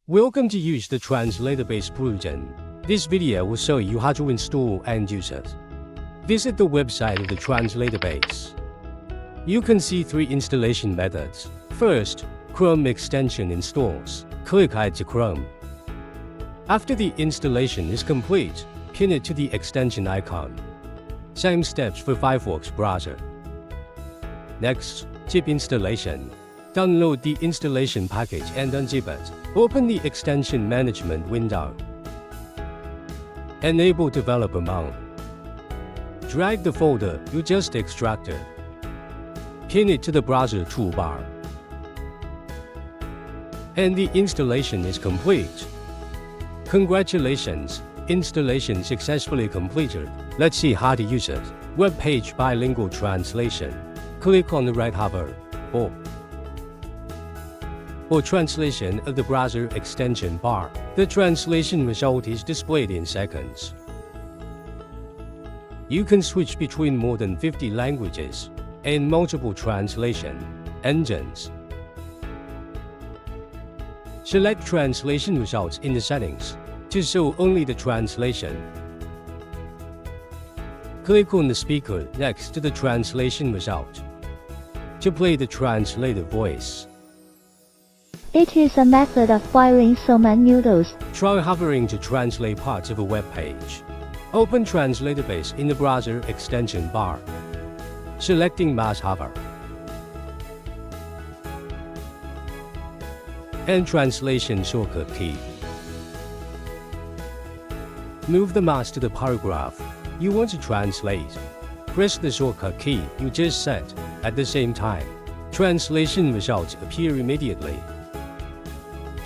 Welcome to use the TranslateBase plugin. This video will show you how to install and use it. Visit the website of the TranslateBase. You can see 3 installation methods. First, Chrome extension installs. Click Add to Chrome. After the installation is complete, pin it to the extension icon. Same steps for Firefox browser. Next, zip installation. Download the installation package and unzip it. Open the extension management window. Enable developer mode. Drag the folder you just extracted. Pin it to the browser toolbar. And the installation is complete. Congratulations, installation successfully completed. Let's see how to use it. Web page bilingual translation. Click on the right hover or translation of the browser extension bar. The translation result is displayed in seconds. You can switch between more than 50 languages and multiple translation engines. Select translation results in the settings to show only the translation. Click on the speaker next to the translation result to play the translated voice. It is a method of boiling ramen noodles. Try hovering to translate parts of a web page. Open TranslateBase in the browser extension bar. Selecting mouse hover. And translation shortcut key. Move the mouse to the paragraph you want to translate. Press the shortcut key you just set at the same time. Translation results appear immediately.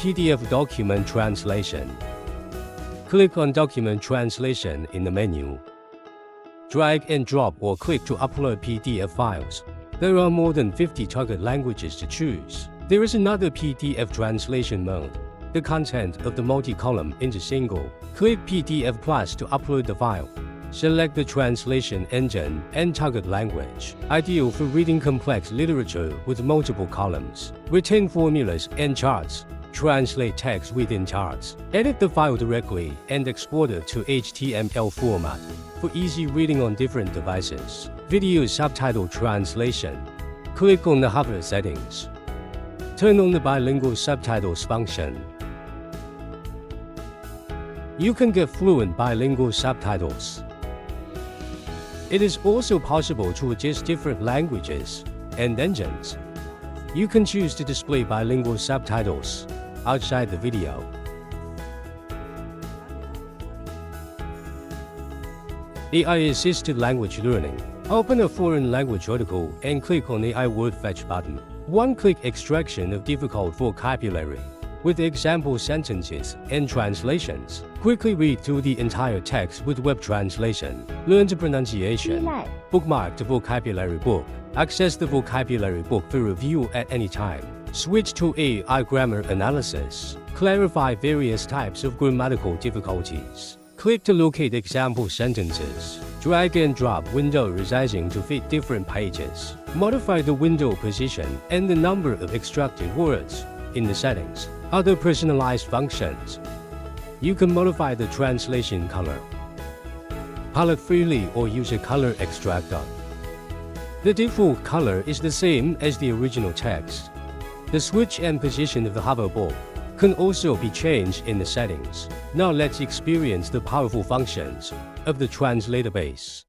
PDF document translation. Click on Document Translation in the menu. Drag and drop or click to upload PDF files. There are more than 50 target languages to choose. There is another PDF translation mode. The content of the multi-column into single. Click PDF Plus to upload the file. Select the translation engine and target language. Ideal for reading complex literature with multiple columns. Retain formulas and charts. Translate text within charts. Edit the file directly and export it to HTML format for easy reading on different devices. Video subtitle translation. Click on the hover settings. Turn on the bilingual subtitles function. You can get fluent bilingual subtitles. It is also possible to adjust different languages and engines. You can choose to display bilingual subtitles outside the video. AI-assisted language learning. Open a foreign language article and click on the AI word fetch button. One-click extraction of difficult vocabulary with example sentences and translations. Quickly read through the entire text with web translation. Learn the pronunciation. Bookmark the vocabulary book. Access the vocabulary book for review at any time. Switch to AI grammar analysis. Clarify various types of grammatical difficulties. Click to locate example sentences. Drag and drop window resizing to fit different pages. Modify the window position and the number of extracted words in the settings. Other personalized functions. You can modify the translation color. Palette freely or use a color extractor. The default color is the same as the original text. The switch and position of the hoverboard can also be changed in the settings. Now let's experience the powerful functions of the TranslateBase.